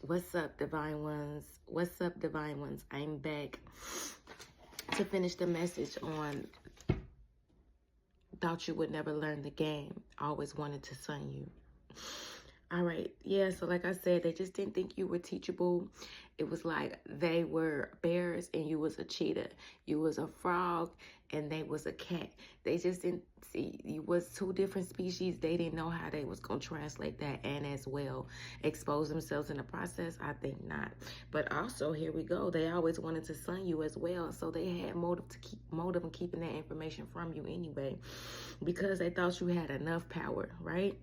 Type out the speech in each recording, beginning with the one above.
What's up, divine ones? What's up, divine ones? I'm back to finish the message on thought you would never learn the game. Always wanted to sun you. All right. Yeah, so like I said, they just didn't think you were teachable. It was like they were bears and you was a cheetah. You was a frog and they was a cat. They just didn't see you was two different species. They didn't know how they was going to translate that and as well expose themselves in the process. I think not. But also, here we go. They always wanted to sun you as well. So they had motive in keeping that information from you anyway, because they thought you had enough power, right?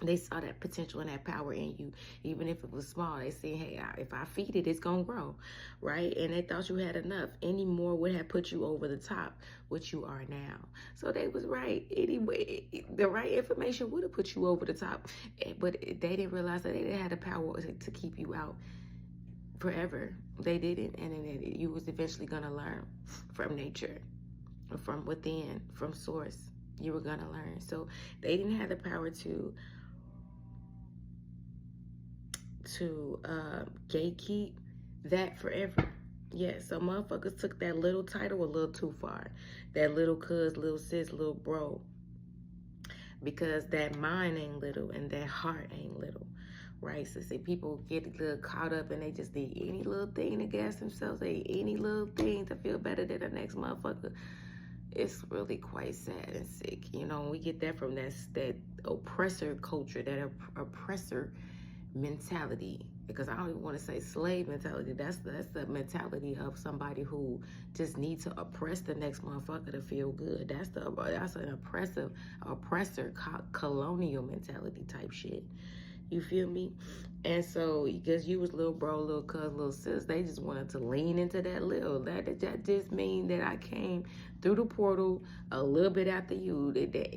They saw that potential and that power in you, even if it was small. They said, hey, if I feed it, it's going to grow, right? And they thought you had enough. Any more would have put you over the top, which you are now. So they was right. Anyway, the right information would have put you over the top, but they didn't realize that they didn't have the power to keep you out forever. They didn't, and then you was eventually going to learn from nature, from within, from source. You were going to learn. So they didn't have the power to gatekeep that forever. Yeah, so motherfuckers took that little title a little too far. That little cuz, little sis, little bro. Because that mind ain't little and that heart ain't little. Right? So see, people get a little caught up and they just need any little thing to gas themselves, any little thing to feel better than the next motherfucker. It's really quite sad and sick. You know, we get that from that oppressor culture, that oppressor mentality, because I don't even want to say slave mentality. That's the mentality of somebody who just needs to oppress the next motherfucker to feel good. That's an oppressor colonial mentality type shit. You feel me? And so, because you was little bro, little cuz, little sis, they just wanted to lean into that little. That just mean that I came through the portal a little bit after you.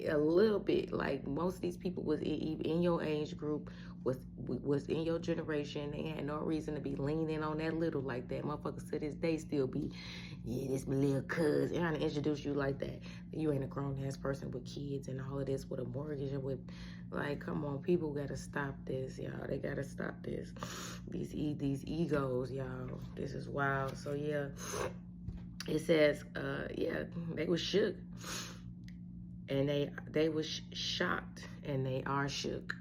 A little bit. Like most of these people was in your age group, was in your generation. They had no reason to be leaning on that little like that. Motherfuckers to this day still be, yeah, this my little cuz. And trying to introduce you like that. You ain't a grown-ass person with kids and all of this, with a mortgage and with... Like, come on, people gotta stop this, y'all. They gotta stop this. These egos, y'all. This is wild. So yeah, it says, yeah, they was shook, and they was shocked, and they are shook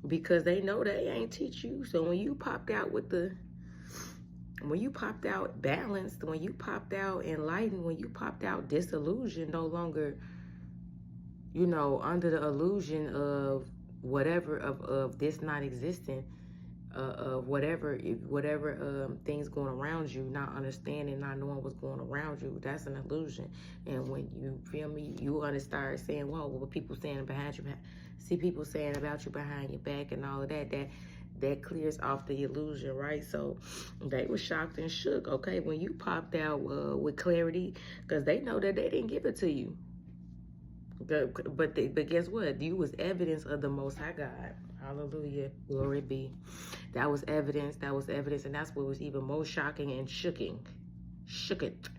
because they know they ain't teach you. So when you popped out when you popped out balanced, when you popped out enlightened, when you popped out disillusioned, no longer, you know, under the illusion of whatever, of this not existing, of whatever things going around you, not understanding, not knowing what's going around you, that's an illusion. And when you feel me, you want to start saying, whoa, what people saying behind you, see people saying about you behind your back and all of that clears off the illusion, right? So they were shocked and shook, okay, when you popped out with clarity, because they know that they didn't give it to you. But guess what? You was evidence of the Most High God. Hallelujah. Glory be. That was evidence. And that's what was even more shocking and shooking. Shook it.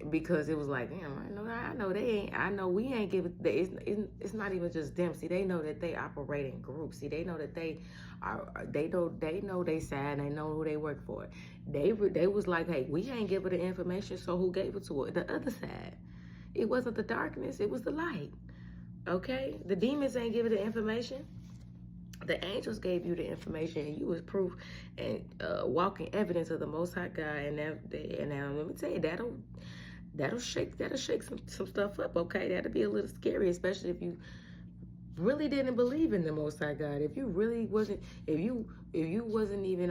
Because it was like, damn, I know they ain't, I know we ain't giving, it's not even just them. See, they know that they operate in groups. See, they know that they know they side, they know who they work for. They was like, hey, we ain't giving the information, so who gave it to it? The other side. It wasn't the darkness, it was the light. Okay? The demons ain't giving the information. The angels gave you the information, and you was proof and walking evidence of the Most High God. And now let me tell you, that'll shake some stuff up. Okay, that'll be a little scary, especially if you really didn't believe in the Most High God. If you really wasn't, if you wasn't even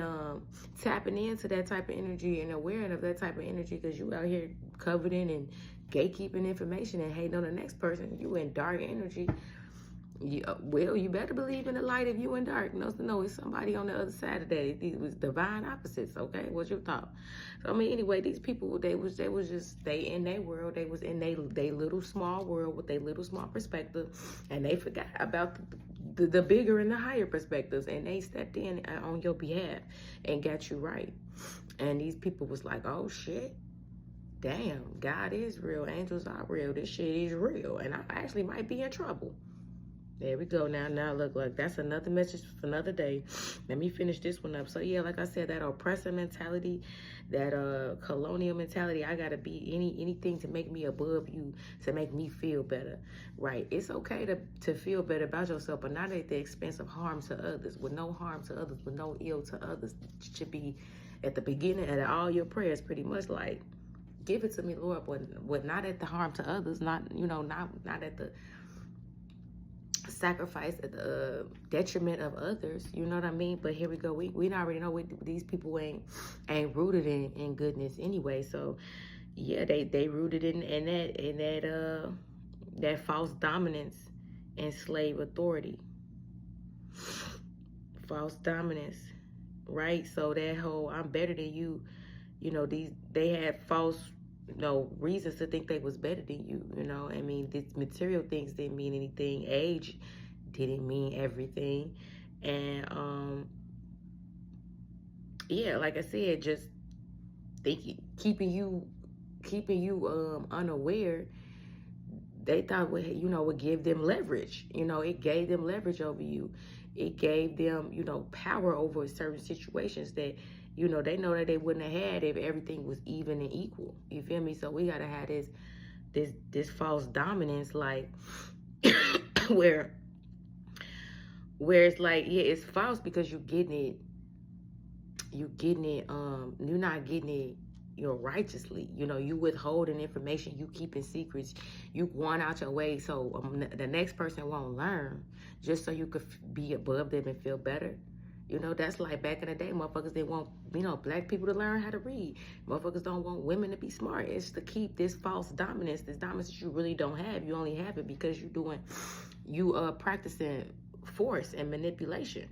tapping into that type of energy and aware of that type of energy, because you out here coveting and gatekeeping information and hating on the next person, you in dark energy. Well, you better believe in the light if you in dark. No, it's somebody on the other side of that. It was divine opposites, okay? What's your thought? So, I mean, anyway, these people, they was just, they in their world. They was in they little small world with their little small perspective, and they forgot about the bigger and the higher perspectives, and they stepped in on your behalf and got you right. And these people was like, oh, shit. Damn, God is real. Angels are real. This shit is real. And I actually might be in trouble. There we go. Now look, like that's another message for another day. Let me finish this one up. So yeah, like I said, that oppressor mentality, that colonial mentality, I gotta be anything to make me above you, to make me feel better. Right. It's okay to feel better about yourself, but not at the expense of harm to others. With no harm to others, with no ill to others. It should be at the beginning of all your prayers, pretty much like, give it to me, Lord, but not at the harm to others, not at the sacrifice at the detriment of others, you know what I mean? But here we go, we already know these people ain't rooted in goodness anyway. So yeah, they rooted in that false dominance and slave authority, false dominance, right? So that whole I'm better than you, they had false reasons to think they was better than you. I mean, these material things didn't mean anything. Age didn't mean everything. And yeah, like I said, just keeping you unaware. They thought would give them leverage. It gave them leverage over you. It gave them power over certain situations that they know that they wouldn't have had if everything was even and equal. You feel me? So we gotta have this false dominance, like where it's like, yeah, it's false because you're not getting it righteously. You withholding information, you keeping secrets, you going out your way so the next person won't learn, just so you could be above them and feel better. That's like back in the day, motherfuckers didn't want, black people to learn how to read. Motherfuckers don't want women to be smart. It's to keep this false dominance, this dominance that you really don't have. You only have it because you practicing force and manipulation.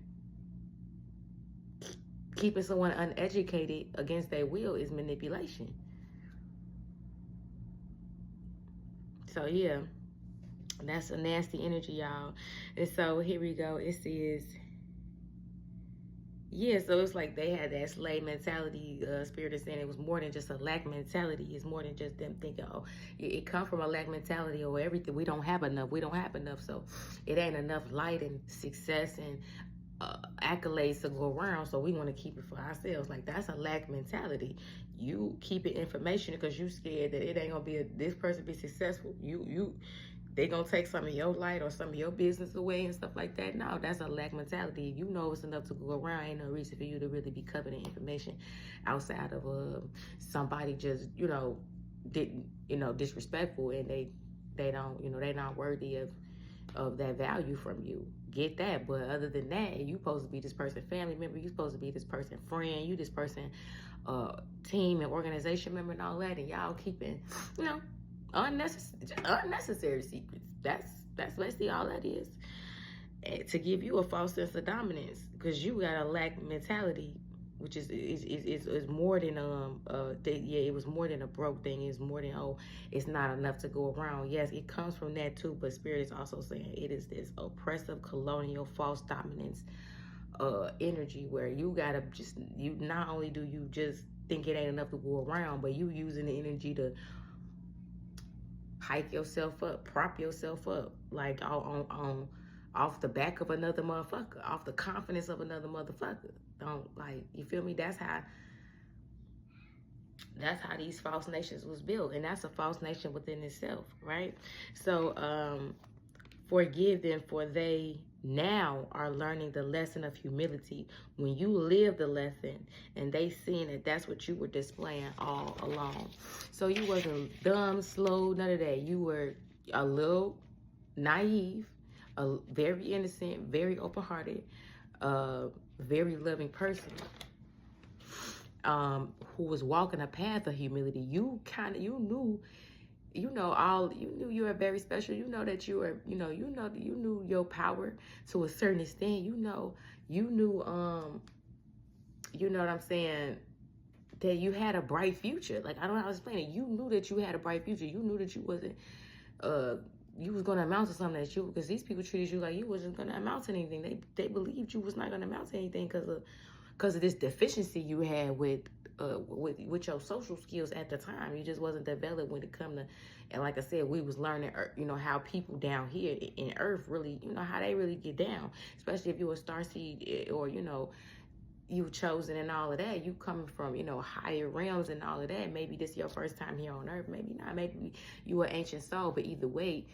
Keeping someone uneducated against their will is manipulation. So yeah, that's a nasty energy, y'all. And so here we go. It says, yeah, so it's like they had that slave mentality. Spirit is saying it was more than just a lack mentality. It's more than just them thinking, oh, it come from a lack mentality or everything. We don't have enough. So it ain't enough light and success and accolades to go around. So we want to keep it for ourselves. Like, that's a lack mentality. You keeping information because you scared that it ain't gonna be this person be successful. They gonna take some of your light or some of your business away and stuff like that. No, that's a lack mentality. If you know it's enough to go around, ain't no reason for you to really be coveting information outside of somebody just disrespectful, and they don't they not worthy of that value from you. Get that. But other than that, you supposed to be this person family member, you supposed to be this person friend, you this person team and organization member and all that, and y'all keeping unnecessary secrets. That's basically all that is. And to give you a false sense of dominance, because you got a lack mentality, which is more than it was more than a broke thing. It's more than, oh, it's not enough to go around. Yes, it comes from that too, but Spirit is also saying it is this oppressive, colonial, false dominance energy where you gotta not only do you just think it ain't enough to go around, but you using the energy to hype yourself up, prop yourself up, like on off the back of another motherfucker, off the confidence of another motherfucker. Don't, like, you feel me? That's how these false nations was built, and that's a false nation within itself, right? So forgive them, for they now are learning the lesson of humility. When you live the lesson and they seen that that's what you were displaying all along. So you wasn't dumb, slow, none of that. You were a little naive, very innocent, very open-hearted, very loving person, who was walking a path of humility. You knew you were very special. You know that you were, you knew your power to a certain extent. You knew what I'm saying, that you had a bright future. Like, I don't know how to explain it. You knew that you had a bright future. You knew that you wasn't, you was gonna amount to something, because these people treated you like you wasn't gonna amount to anything. They believed you was not gonna amount to anything because of this deficiency you had with with your social skills at the time. You just wasn't developed when it come to, and like I said, we was learning, how people down here in Earth really, how they really get down. Especially if you're a starseed, or you chosen and all of that. You coming from higher realms and all of that. Maybe this your first time here on Earth. Maybe not. Maybe you an ancient soul. But either way,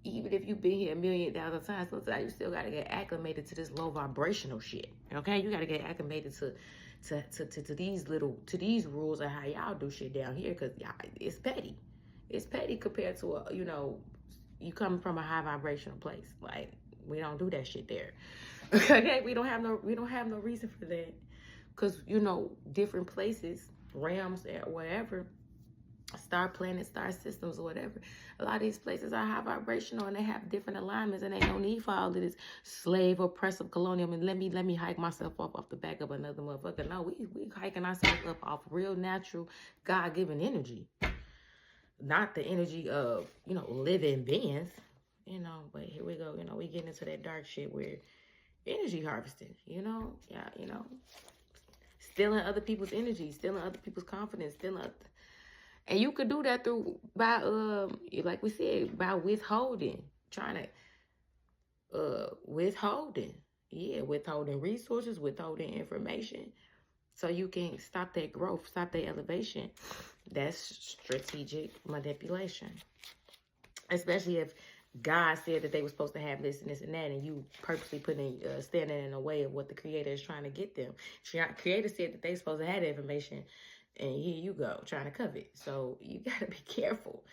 even if you've been here 1,000,000 times, sometimes you still gotta get acclimated to this low vibrational shit. Okay, you gotta get acclimated to these rules of how y'all do shit down here, because y'all, it's petty. It's petty compared to you coming from a high vibrational place. Like, we don't do that shit there. Okay, we don't have no reason for that, because different places, realms, whatever, star planets, star systems, or whatever. A lot of these places are high vibrational, and they have different alignments, and ain't no need for all of this slave, oppressive, colonial. And let me hike myself off the back of another motherfucker. No, we hiking ourselves up off real natural, God-given energy, not the energy of living beings. But here we go. We get into that dark shit where energy harvesting. Stealing other people's energy, stealing other people's confidence, and you could do that by like we said, by withholding, trying to withholding resources, withholding information, so you can stop that growth, stop that elevation. That's strategic manipulation, especially if God said that they were supposed to have this and this and that, and you purposely standing in the way of what the Creator is trying to get them. Creator said that they supposed to have the information, and here you go, trying to covet. So you got to be careful,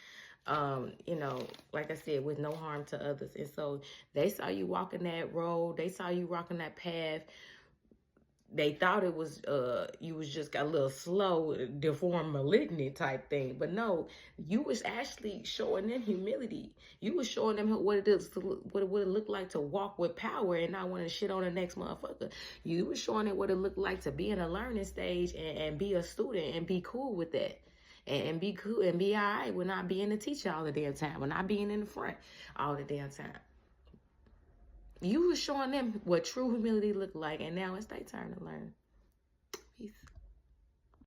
like I said, with no harm to others. And so they saw you walking that road. They saw you walking that path. They thought it was, you was just got a little slow, deformed, malignant type thing. But no, you was actually showing them humility. You was showing them what it would look like to walk with power and not want to shit on the next motherfucker. You was showing them what it looked like to be in a learning stage and be a student and be cool with that. And be cool and be all right with not being the teacher all the damn time, with not being in the front all the damn time. You were showing them what true humility looked like, and now it's their turn to learn. Peace.